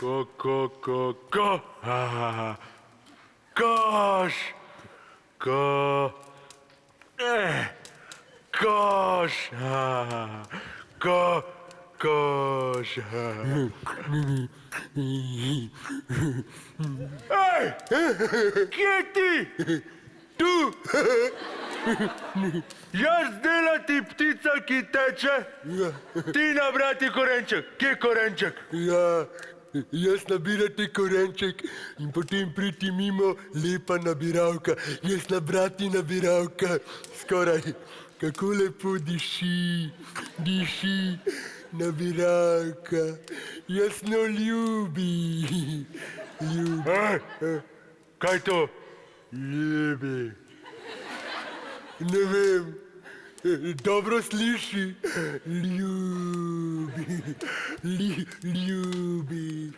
Ko. Koš. Koš. Koš. Ej! Kje ti? Tu? Jaz delati ptica, ki teče? Ti nabrati korenček. Kje korenček? Ja, jaz nabirati korenček in potem priti mimo lepa nabiralka. Jaz nabrati nabiralka. Skoraj, kako lepo diši, nabiralka. Jasno ljubi. Kaj to? Ljubi. Ne vem, dobro sliši. Ljubi.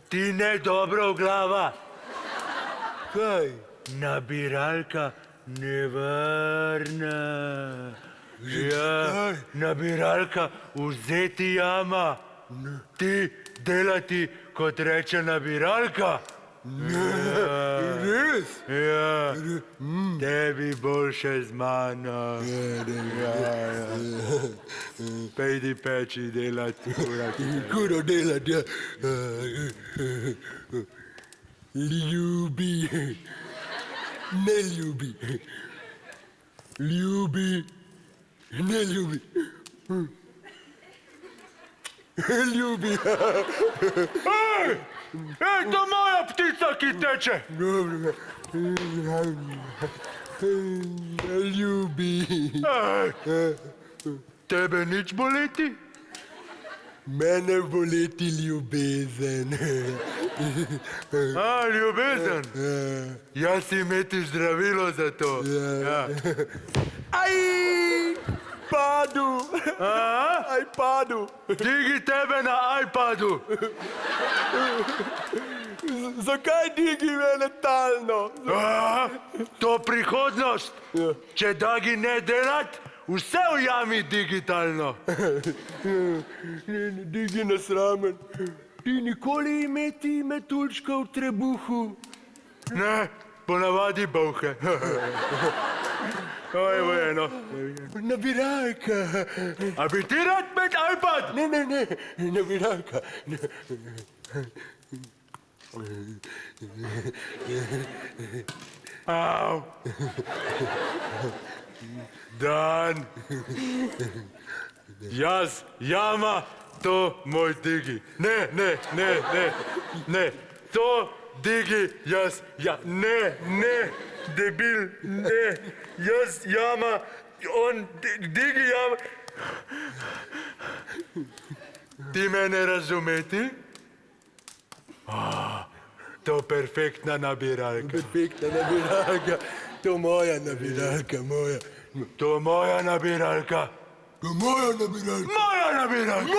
Ti ne dobro glava. Kaj? Nabiralka nevarna. Ja, nabiralka vzeti jama. Ti delati, kot reče nabiralka. Res? Ja, tebi boljše z mano. Pejdi peči delati, kurati. Kuro delati, ja. Ljubi. Ne ljubi. Ljubi. Ne ljubi. Ljubi. Ej, to moja ptica, ki teče. Dobro. Ljubi. Tebe nič boleti? Mene boleti ljubezen. Ljubezen? Jaz si imeti zdravilo za to. Ja. Aj, padu. Aj, padu. Digi tebe na iPadu. Zakaj digi mene talno? To prihodnost. Če dagi ne delat, vse v jami digitalno. Digi nasramen. Ti nikoli imeti metuljčka v trebuhu? Ne, ponavadi bolhe. Evo eno. Nabiralka. A bi ti rad imeti iPad? Ne, nabiralka. Au. Dan. Jaz, jama, to moj digi. Ne. To digi, jaz, ne, debil, ne. Jaz, jama, on, digi, jama. Ti mene razumeti? To perfektna nabiralka. Perfektna nabiralka. To moja nabiralka, moja. To moja nabiralka. To moja nabiralka. Moja nabiralka.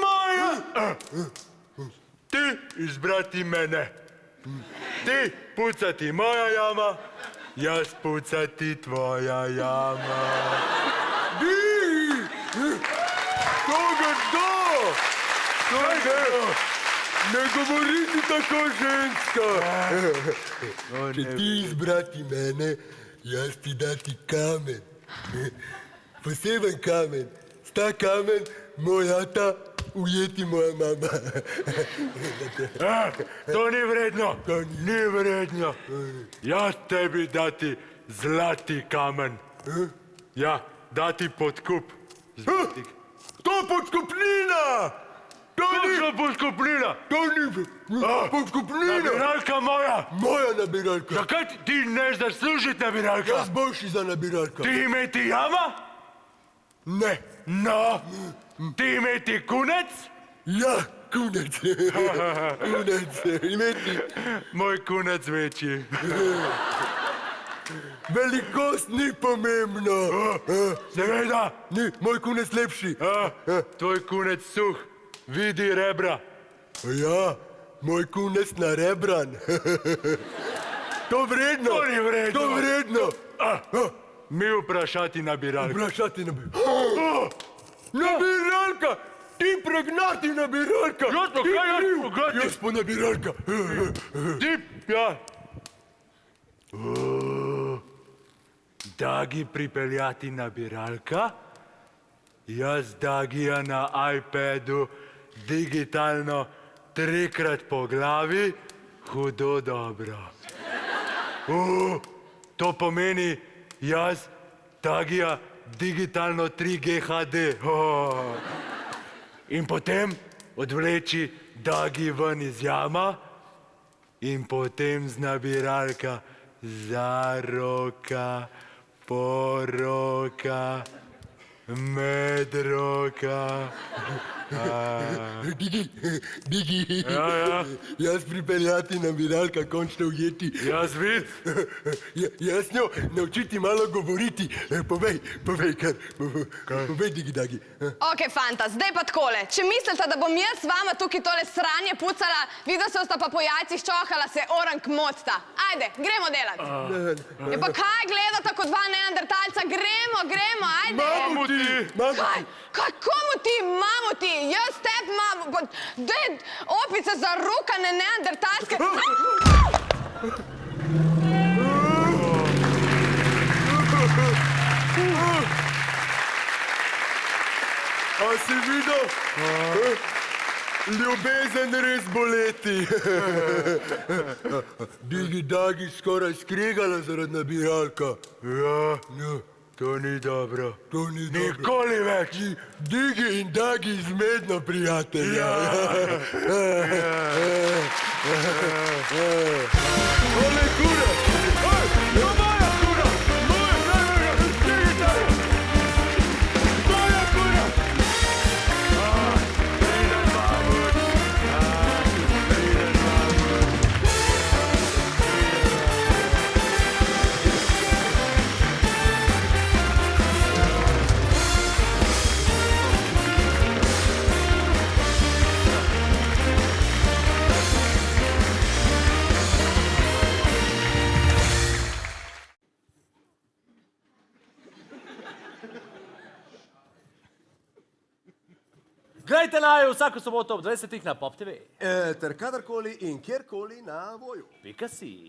Moja. Ti izbrati mene. Ti pucati moja jama, jaz pucati tvoja jama. Koga to? Ne govoriti tako, ženska. Če ti izbrati mene, jaz ti dati kamen. Poseben kamen. Sta kamen moja ta ujeti moja mama. To ni vredno. Ni vredno. Jaz tebi dati zlati kamen. Ja, dati podkup. To podkupnina! Kakšna podkupnina? To ni podkupnina! Nabiralka moja. Moja nabiralka. Zakaj ti ne zaslužiti nabiralka? Jaz boljši za nabiralka. Ti imeti jama? Ne. No. Ti imeti kunec? Ja, kunec. Kunec. Imeti. Moj kunec večji. Velikost ni pomembno. Seveda. Ni, moj kunec lepši. Tvoj kunec suh. Vidi rebra. Ja, moj kunec narebran. To vredno. To ni vredno. To vredno. Mi vprašati nabiralka. Vprašati nabiralka. Nabiralka! Ti Gnati nabiralka! Jaz pa kaj, jaz pa Gnati? Jaz pa nabiralka! Ti, ja. Dagi pripeljati nabiralka, jaz Dagija na iPadu digitalno 3-krat po glavi, hudo dobro. To pomeni jaz Dagija digitalno 3G HD. In potem odvleči Dagi ven iz jama in potem z nabiralka zaroka, poroka, medroka. Digi, Ja. jaz pripeljati nabiralka, končno ujeti. Jaz vid? Jaz njo naučiti malo govoriti. Povej, kar. Povej, Digi. Ok, fanta, zdaj pa takole. Če mislite, da bom jaz s vama tukaj tole sranje pucala, videl se sta pa po jajcih čohala se orang mocta. Ajde, gremo delat. Ja pa kaj gledata kot dva neandertalca? Gremo, ajde. Mamuti! Kaj? Komu ti, mamuti? Jaz teb, mamu... Dej, opice zarukane neandertalske... A si videl? Ljubezen res boleti. Dagi skoraj skregala zaradi nabiralka. Ja, to ni dobro. To ni dobro. Nikoli več. Digi in Dagi zmedno prijatelja. Ole kura! To moja kura! Moja digitalna! Moja kura! Priden mamut! Priden mamut! Glejte naju vsako soboto ob 20 na Pop TV. Ter kadarkoli in kjerkoli na Voju. Pika si.